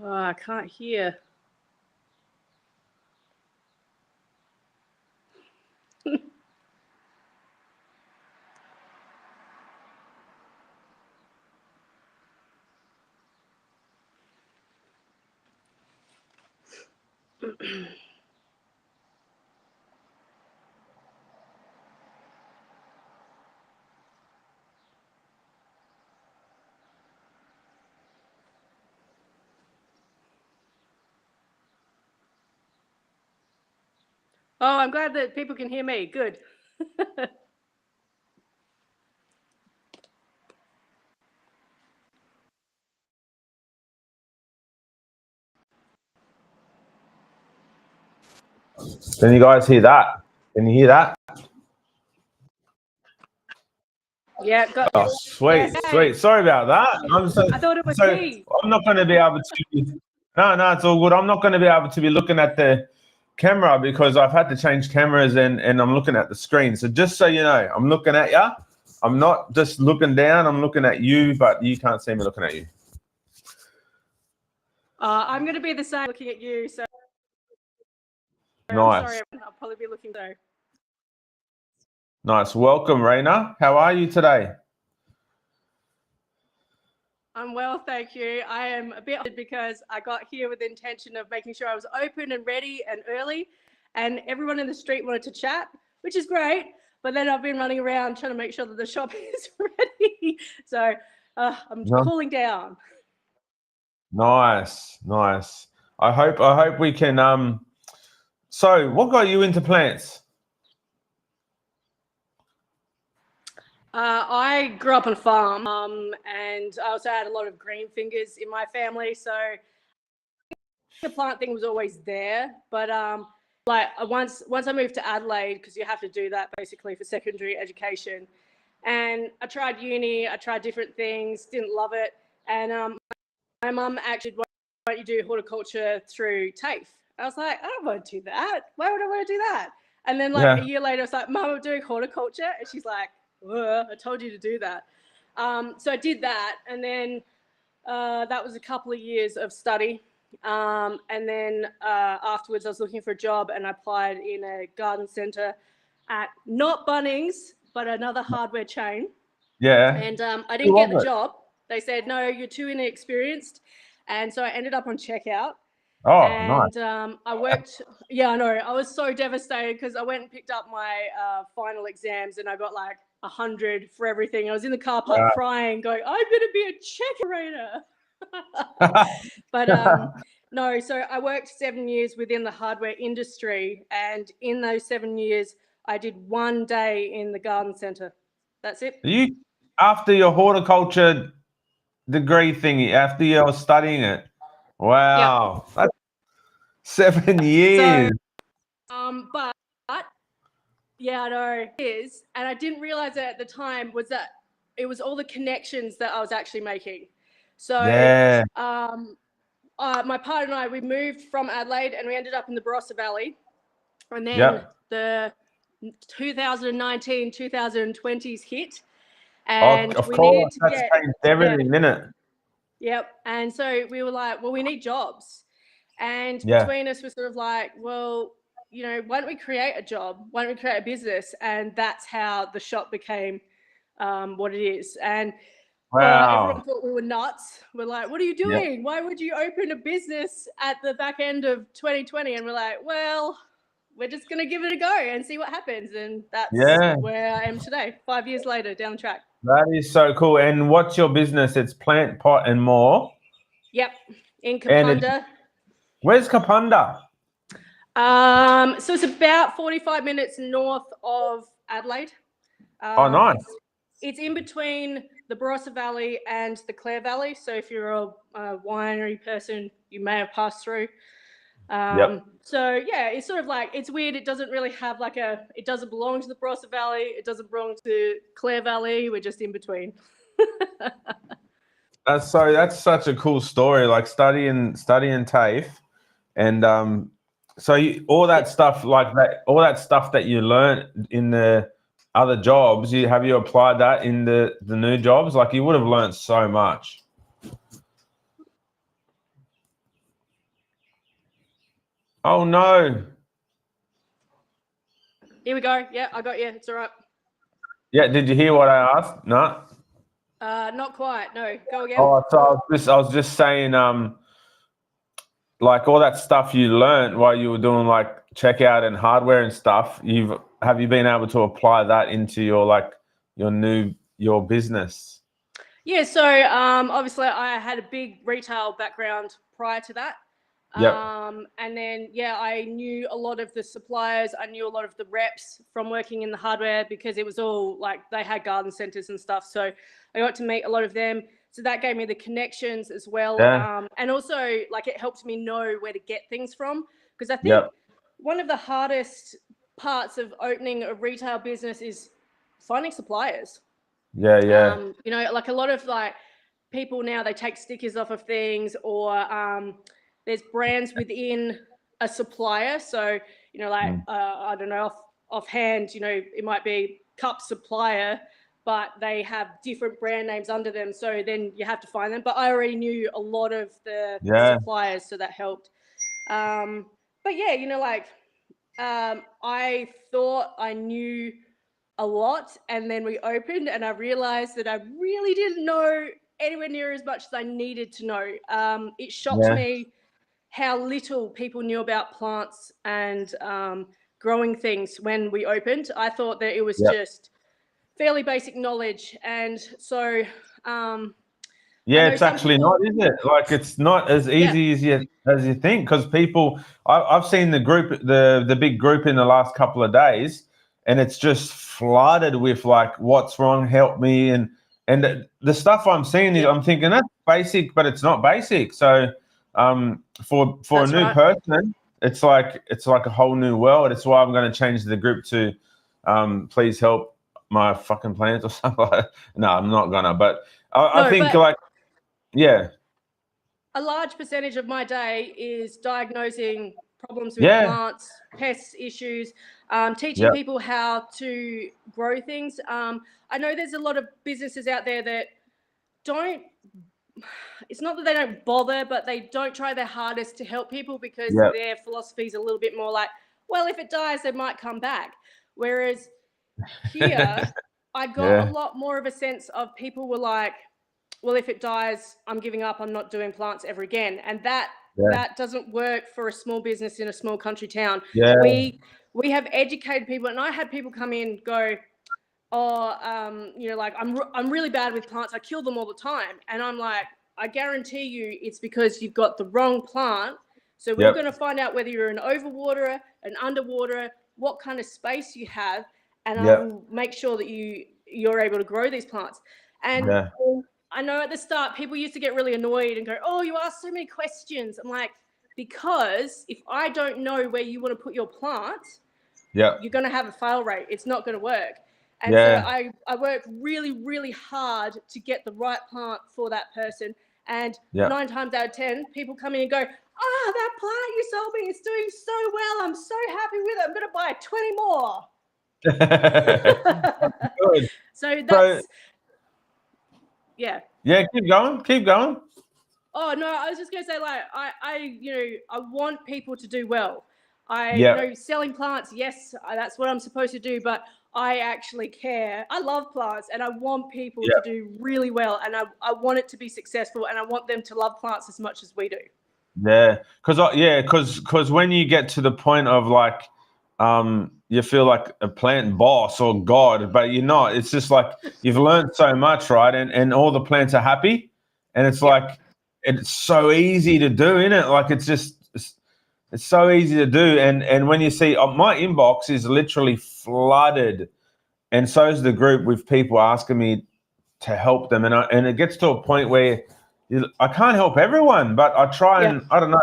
Oh, I can't hear. Oh, I'm glad that people can hear me. Good. Can you guys hear that? Can you hear that? Yeah, got Oh, sweet, yes. sweet. Sorry about that. I thought it was me. I'm not going to be able to. No, it's all good. I'm not going to be able to be looking at the camera because I've had to change cameras and I'm looking at the screen. So just so you know, I'm looking at you. I'm not just looking down. I'm looking at you, but you can't see me looking at you. I'm going to be the same looking at you. So Nice. I'm sorry, I'll probably be looking though. Nice. Welcome, Raina. How are you today? I'm well, thank you. I am a bit because I got here with the intention of making sure I was open and ready and early, and everyone in the street wanted to chat, which is great. But then I've been running around trying to make sure that the shop is ready. So I'm cooling down. Nice. I hope we can. So, what got you into plants? I grew up on a farm, and I also had a lot of green fingers in my family. So the plant thing was always there. But once I moved to Adelaide, because you have to do that basically for secondary education, and I tried uni, I tried different things, didn't love it, and my mum actually, why don't you do horticulture through TAFE? I was like, I don't want to do that. Why would I want to do that? And then a year later, I was like, Mum, I'm doing horticulture. And she's like, I told you to do that. So I did that. And then that was a couple of years of study. And then afterwards, I was looking for a job and I applied in a garden centre at not Bunnings, but another hardware chain. Yeah. And I didn't get the job. They said, no, you're too inexperienced. And so I ended up on checkout. Oh, and nice. I worked, I know, I was so devastated because I went and picked up my final exams and I got like 100 for everything. I was in the car park crying, going, I'm going to be a checker. But no, so I worked 7 years within the hardware industry. And in those 7 years, I did 1 day in the garden centre. That's it. You, after your horticulture degree thingy, after you were studying it, wow, yep. That's 7 years. So, but yeah, I know it is, and I didn't realize it at the time was that it was all the connections that I was actually making. So, my partner and I, we moved from Adelaide and we ended up in the Barossa Valley, and then the 2019, 2020s hit, and of we course, needed to that's changed everything, isn't it? Yep, and so we were like, well, we need jobs, and between us, we're sort of like, well, why don't we create a job? Why don't we create a business? And that's how the shop became what it is. And everyone thought we were nuts. We're like, what are you doing? Yep. Why would you open a business at the back end of 2020? And we're like, well, we're just going to give it a go and see what happens. And that's where I am today, 5 years later, down the track. That is so cool. And what's your business? It's Plant Pot and More. Yep, in Kapunda. Where's Kapunda? So it's about 45 minutes north of Adelaide. Oh, nice. It's in between the Barossa Valley and the Clare Valley. So if you're a winery person, you may have passed through. So yeah, it's sort of like, it's weird. It doesn't really have it doesn't belong to the Barossa Valley. It doesn't belong to Clare Valley. We're just in between. That's such a cool story. Like studying TAFE, and all that stuff like that, all that stuff that you learned in the other jobs, have you applied that in the new jobs? Like you would have learned so much. Oh no. Here we go. Yeah, I got you. It's all right. Yeah, did you hear what I asked? No. Not quite. No, go again. Oh, so I was just saying, like all that stuff you learned while you were doing like checkout and hardware and stuff. Have you been able to apply that into your business? Yeah, so obviously I had a big retail background prior to that. Yep. And then, yeah, I knew a lot of the suppliers. I knew a lot of the reps from working in the hardware because it was all like they had garden centers and stuff. So I got to meet a lot of them. So that gave me the connections as well. Yeah. And also, like, it helped me know where to get things from. Because I think Yep. one of the hardest parts of opening a retail business is finding suppliers. Yeah. You know, like a lot of like people now, they take stickers off of things, or there's brands within a supplier. So, you know, like I don't know, offhand, you know, it might be Cup Supplier, but they have different brand names under them. So then you have to find them. But I already knew a lot of the suppliers, so that helped. But yeah, you know, like I thought I knew a lot, and then we opened and I realized that I really didn't know anywhere near as much as I needed to know. It shocked me how little people knew about plants and growing things when we opened. I thought that it was just fairly basic knowledge, and so it's actually not, is it? Like, it's not as easy as you think, because people, I've seen the big group in the last couple of days, and it's just flooded with like, what's wrong, help me, and the stuff I'm seeing is, I'm thinking that's basic, but it's not basic. So for a new person, it's like a whole new world. It's why I'm going to change the group to please help my fucking plants or something. No, I'm not gonna, but I think a large percentage of my day is diagnosing problems with plants, pests, issues, teaching people how to grow things. I know there's a lot of businesses out there that it's not that they don't bother, but they don't try their hardest to help people because their philosophy is a little bit more like, well, if it dies, they might come back. Whereas here, I got a lot more of a sense of people were like, well, if it dies, I'm giving up. I'm not doing plants ever again. And that doesn't work for a small business in a small country town. We have educated people, and I had people come in go, you know, like I'm really bad with plants. I kill them all the time. And I'm like, I guarantee you it's because you've got the wrong plant. So we're going to find out whether you're an overwaterer, an underwaterer, what kind of space you have, and I will make sure that you're able to grow these plants. And I know at the start people used to get really annoyed and go, oh, you ask so many questions. I'm like, because if I don't know where you want to put your plant, you're going to have a fail rate. It's not going to work. And so I work really, really hard to get the right plant for that person. And 9 times out of 10, people come in and go, that plant you sold me is doing so well. I'm so happy with it. I'm going to buy 20 more. Good. So that's, keep going. Oh, no, I was just going to say, like, I want people to do well. You know, selling plants, yes, that's what I'm supposed to do, but I actually care. I love plants, and I want people to do really well, and I want it to be successful, and I want them to love plants as much as we do. Because when you get to the point of like, you feel like a plant boss or God, but you're not. It's just like you've learned so much, right? And all the plants are happy, and it's like it's so easy to do, isn't it? Like it's so easy to do. And when you see my inbox is literally flooded, and so is the group with people asking me to help them, and it gets to a point where I can't help everyone, but I try and I don't know.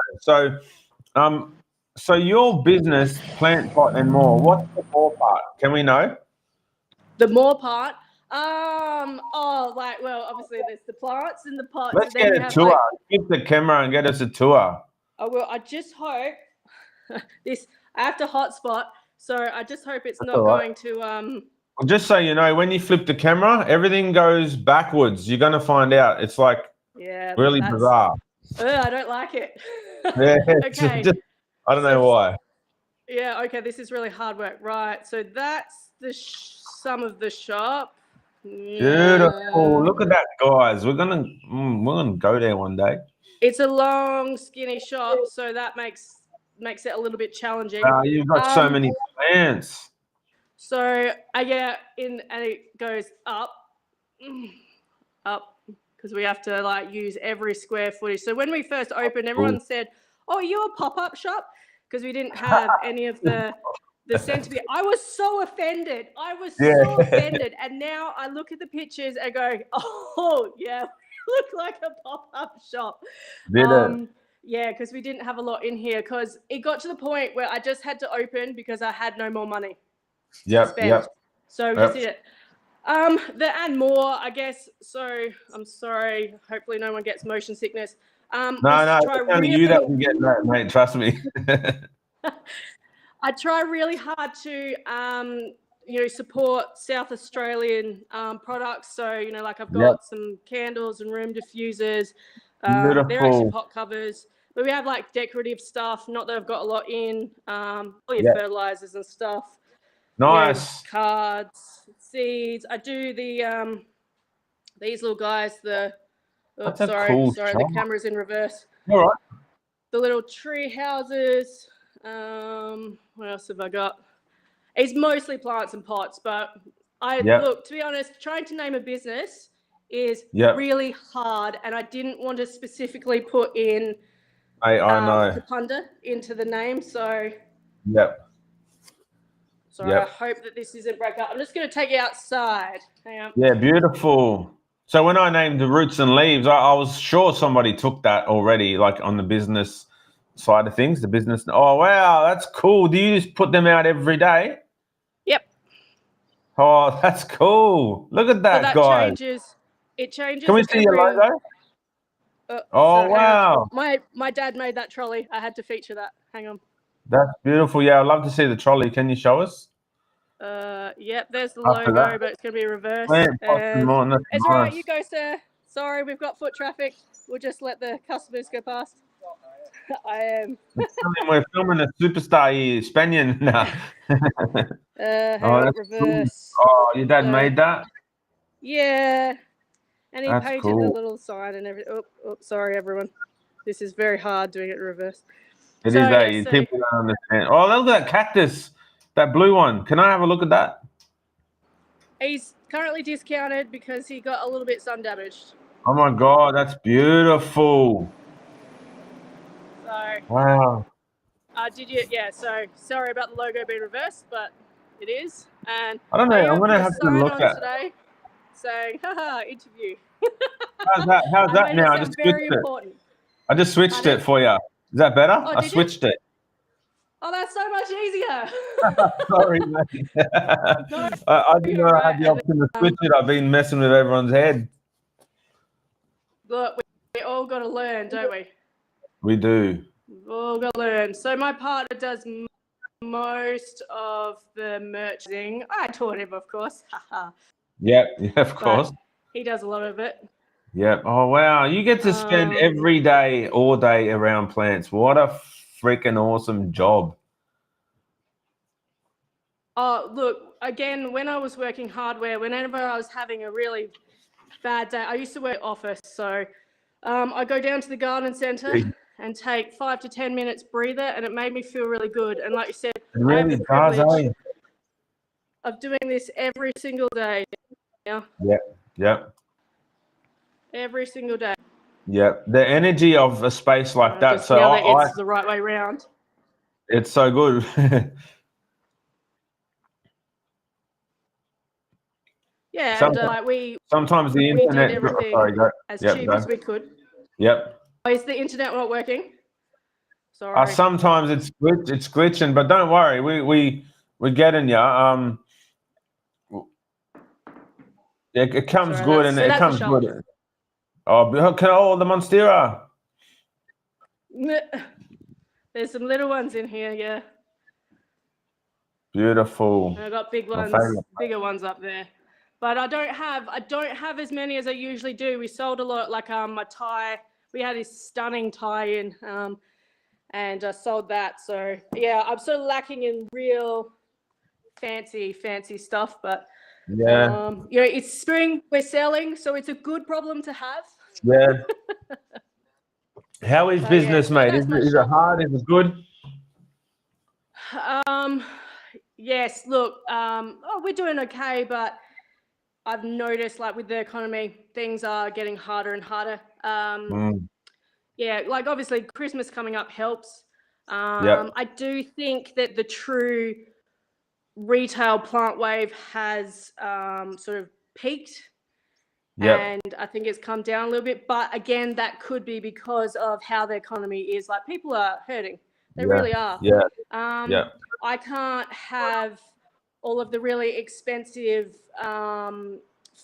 So your business, Plant Pot and More, what's the more part? Can we know? The more part? Obviously there's the plants and the pots. Let's get a tour. Keep the camera and get us a tour. I just hope this. I have to hotspot, so I just hope it's not going to. Just so you know, when you flip the camera, everything goes backwards. You're going to find out. It's like really bizarre. I don't like it. Okay. I don't know why. Yeah, okay, this is really hard work. Right, so that's the sum of the shop. Beautiful. Look at that, guys. We're gonna go there one day. It's a long, skinny shop, so that makes it a little bit challenging. You've got so many plants. So I get in, and it goes up, because we have to like use every square footage. So when we first opened, everyone said, "Oh, are you a pop-up shop?" Because we didn't have any of the centerpiece. I was so offended. Offended. And now I look at the pictures and go, "Oh, yeah, we look like a pop-up shop." Yeah, because we didn't have a lot in here, because it got to the point where I just had to open because I had no more money to spend. So we just did it. And more, I guess. So I'm sorry. Hopefully no one gets motion sickness. No, it's only you that will get that, mate. Trust me. I try really hard to, support South Australian products. So, like I've got some candles and room diffusers. They're actually pot covers. But we have like decorative stuff. Not that I've got a lot in. All your fertilizers and stuff. Nice. Cards, seeds. I do the these little guys. Sorry, the camera's in reverse. All right. The little tree houses. What else have I got? It's mostly plants and pots, but look, to be honest, trying to name a business is really hard, and I didn't want to specifically put in I know Kapunda into the name, so So I hope that this isn't break up. I'm just going to take you outside. Hang on. Yeah, beautiful. So when I named the Roots and Leaves, I was sure somebody took that already, like on the business side of things, the business. Oh, wow, that's cool. Do you just put them out every day? Yep. Oh, that's cool. Look at that, guys. It changes. Can we see your logo? Wow. My dad made that trolley. I had to feature that. Hang on. That's beautiful. Yeah, I'd love to see the trolley. Can you show us? Yep, there's the logo, but it's going to be reversed. It's all right, you go, sir. Sorry, we've got foot traffic. We'll just let the customers go past. I am. We're filming a superstar here, Spanian. Reverse. Cool. Oh, your dad made that? Yeah. And he painted the little sign and everything. Oh, sorry, everyone. This is very hard doing it in reverse. It is. People don't understand. Oh, look at that cactus, that blue one. Can I have a look at that? He's currently discounted because he got a little bit sun damaged. Oh my God, that's beautiful. So. Wow. So sorry about the logo being reversed, but it is. And I don't know. I'm going to have to look at today saying, haha, interview. How's that now? I just switched it for you. Is that better? I switched it. Oh, that's so much easier. Sorry, mate. I didn't know I had the option to switch it. I've been messing with everyone's head. Look, we all got to learn, don't we? We do. We've all got to learn. So my partner does most of the merchandising. I taught him, of course. Yeah, of course. But he does a lot of it. Yep. Oh, wow. You get to spend every day, all day around plants. What a freaking awesome job. Oh, look, again, when I was working hardware, whenever I was having a really bad day, I used to work office. So I go down to the garden centre and take 5 to 10 minutes breather, and it made me feel really good. And like you said, I have the privilege of doing this every single day. Yeah. Yep. Every single day. Yep. The energy of a space like that. So it's the right way round. It's so good. Yeah, sometimes the internet. We did everything as cheap as we could. Yep. Oh, is the internet not working? Sorry. Sometimes it's glitching, but don't worry, we're getting you. It comes good, and it comes good. Oh, the Monstera. There's some little ones in here, yeah. Beautiful. And I've got bigger ones up there. But I don't have as many as I usually do. We sold a lot, like my tie. We had this stunning tie in, and I sold that. So yeah, I'm sort of lacking in real fancy stuff, but Yeah. it's spring, we're selling, so it's a good problem to have. Yeah. How is But business, so mate? that's my Is it shop. hard? Is it good? Yes, look, we're doing okay, but I've noticed, like, with the economy, things are getting harder and harder. Yeah, like, obviously Christmas coming up helps. Yep. I do think that the true retail plant wave has sort of peaked, Yep. and I think it's come down a little bit. But again, that could be because of how the economy is. Like, people are hurting. They really are. Yeah. Yeah. I can't have all of the really expensive,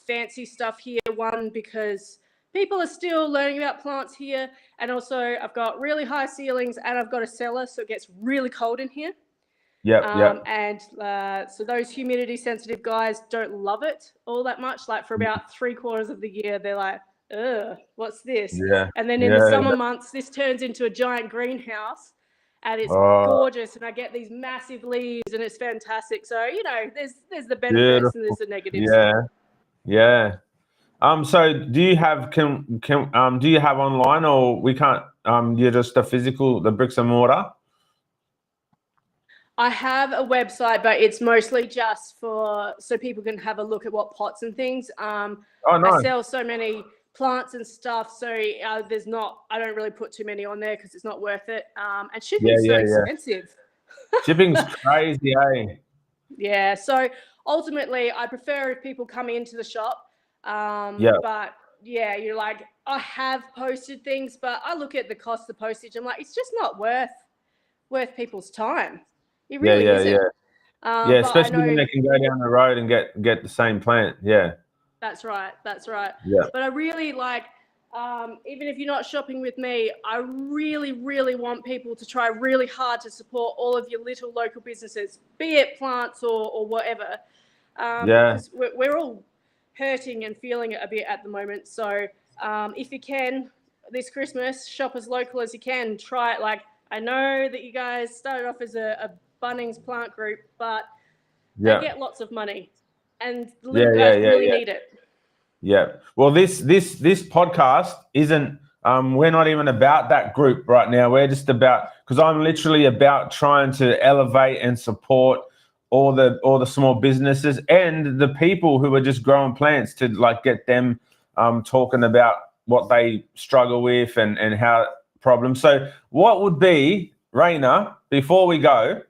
fancy stuff here. One, because people are still learning about plants here. And also, I've got really high ceilings and I've got a cellar, so it gets really cold in here. Yep. And so those humidity sensitive guys don't love it all that much. Like, for about 3/4 of the year, they're like, ugh, what's this? Yeah. And then in the summer months, this turns into a giant greenhouse. And it's gorgeous, and I get these massive leaves, and it's fantastic. So, there's the benefits and there's the negatives. Yeah. So do you have do you have online, or we can't? You're just the bricks and mortar. I have a website, but it's mostly just so people can have a look at what pots and things. Nice. I sell so many plants and stuff, so I don't really put too many on there because it's not worth it. And shipping's so expensive. Shipping's crazy, eh? Yeah, so ultimately I prefer if people come into the shop. But yeah, you're like, I have posted things, but I look at the cost of postage. I'm like, it's just not worth people's time. It really isn't. Yeah, especially when they can go down the road and get the same plant. Yeah. That's right. Yeah. But I really like, even if you're not shopping with me, I really, really want people to try really hard to support all of your little local businesses, be it plants or whatever. Because we're all hurting and feeling it a bit at the moment. So if you can, this Christmas, shop as local as you can. Try it. Like, I know that you guys started off as a Bunnings plant group, but they get lots of money, and the little guys really need it. Yeah. Well, this podcast isn't. We're not even about that group right now. We're just about, because I'm literally about trying to elevate and support all the small businesses and the people who are just growing plants, to like get them talking about what they struggle with and how problems. So what would be, Raina, before we go,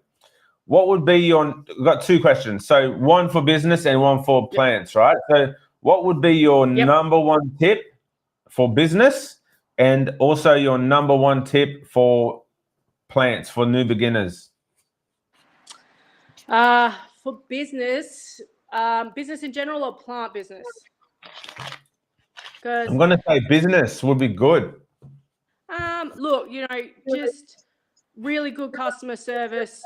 what would be we've got two questions. So one for business and one for plants, right? So what would be your number one tip for business, and also your number one tip for plants for new beginners? For business, business in general or plant business? I'm going to say business would be good. Look, just really good customer service.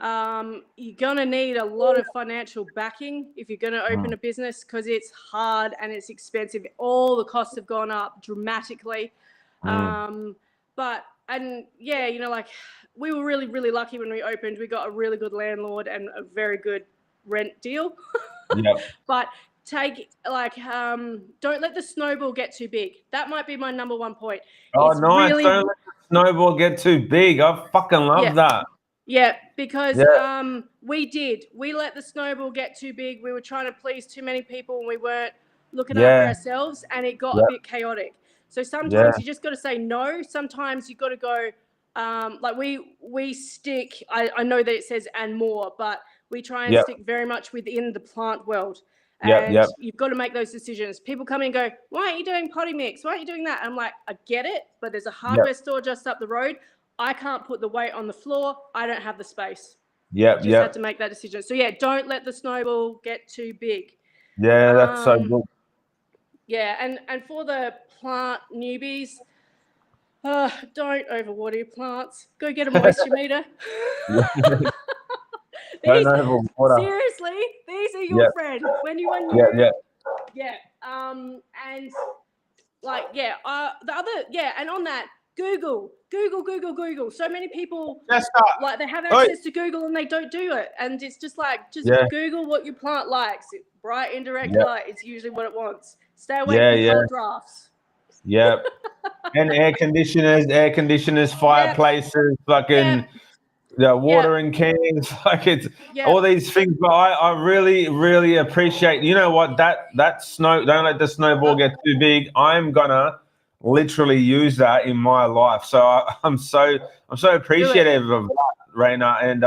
You're going to need a lot of financial backing if you're going to open a business, because it's hard and it's expensive. All the costs have gone up dramatically. Like, we were really, really lucky when we opened. We got a really good landlord and a very good rent deal. But don't let the snowball get too big. That might be my number one point. Nice. Don't let the snowball get too big. I fucking love that. Yeah, because we let the snowball get too big. We were trying to please too many people and we weren't looking after ourselves, and it got a bit chaotic. So sometimes you just got to say no. Sometimes you got to go, like we stick, I know that it says and more, but we try and stick very much within the plant world. And you've got to make those decisions. People come in and go, why aren't you doing potty mix? Why aren't you doing that? I'm like, I get it, but there's a hardware store just up the road. I can't put the weight on the floor. I don't have the space. Just had to make that decision. So don't let the snowball get too big. Yeah, that's so good. Yeah, and for the plant newbies, don't overwater your plants. Go get a moisture meter. Seriously, these are your friends when you are new. And the other, and on that, Google. So many people Just like they have access to Google and they don't do it. And it's just like, Google what your plant likes. Bright indirect light is usually what it wants. Stay away from cold drafts. Yep. And air conditioners, fireplaces, fucking the watering cans, like it's all these things. But I really, really appreciate. You know what? That snow. Don't let the snowball get too big. I'm gonna literally use that in my life. So I'm so appreciative of that, Raina, and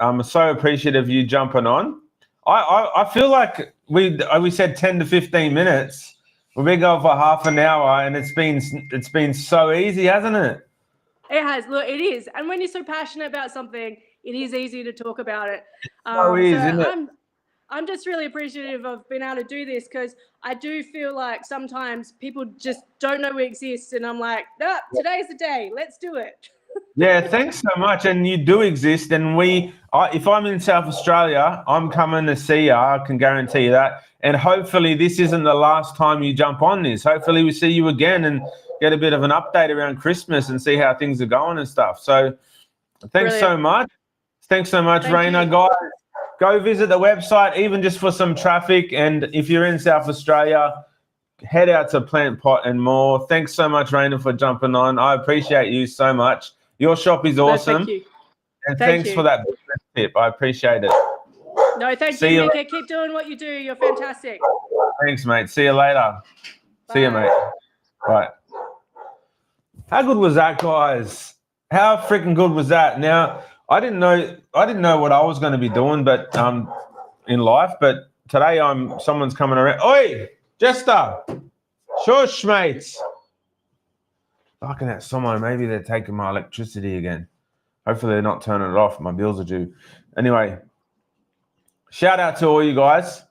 I'm so appreciative of you jumping on. I feel like we said 10 to 15 minutes. We've been going for half an hour, and it's been so easy, hasn't it? It has. Look, it is. And when you're so passionate about something, it is easy to talk about it. Isn't it? I'm just really appreciative of being able to do this because I do feel like sometimes people just don't know we exist. And I'm like, today's the day. Let's do it. Yeah, thanks so much. And you do exist. And if I'm in South Australia, I'm coming to see you. I can guarantee you that. And hopefully this isn't the last time you jump on this. Hopefully we see you again and get a bit of an update around Christmas and see how things are going and stuff. So thanks so much. Thanks so much, Raina. Guys, go visit the website, even just for some traffic. And if you're in South Australia, head out to Plant Pot and More. Thanks so much, Raina, for jumping on. I appreciate you so much. Your shop is awesome. Thank you. And thanks for that business tip. I appreciate it. No, thank you, Nick. Keep doing what you do. You're fantastic. Thanks, mate. See you later. Bye. See you, mate. Bye. How good was that, guys? How freaking good was that? Now, I didn't know what I was going to be doing, but in life. But today, someone's coming around. Oi, Jester, shush, mates. Fucking at someone. Maybe they're taking my electricity again. Hopefully, they're not turning it off. My bills are due. Anyway, shout out to all you guys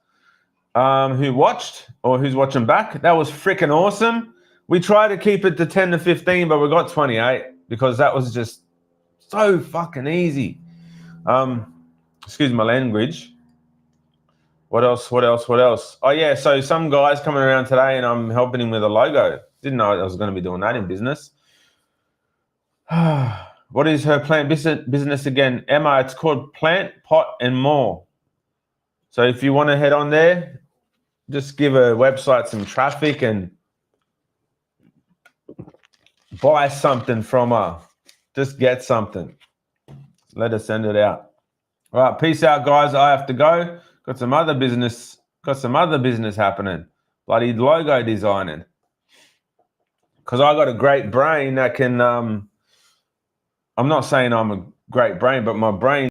who watched or who's watching back. That was freaking awesome. We tried to keep it to 10 to 15, but we got 28 because that was just so fucking easy. Excuse my language. What else? Oh, yeah, so some guy's coming around today and I'm helping him with a logo. Didn't know I was going to be doing that in business. What is her plant business again? Emma, it's called Plant, Pot and More. So if you want to head on there, just give her website some traffic and buy something from her. Just get something. Let her send it out. All right, peace out, guys. I have to go. Got some other business happening. Bloody logo designing. Because I got a great brain that can I'm not saying I'm a great brain, but my brain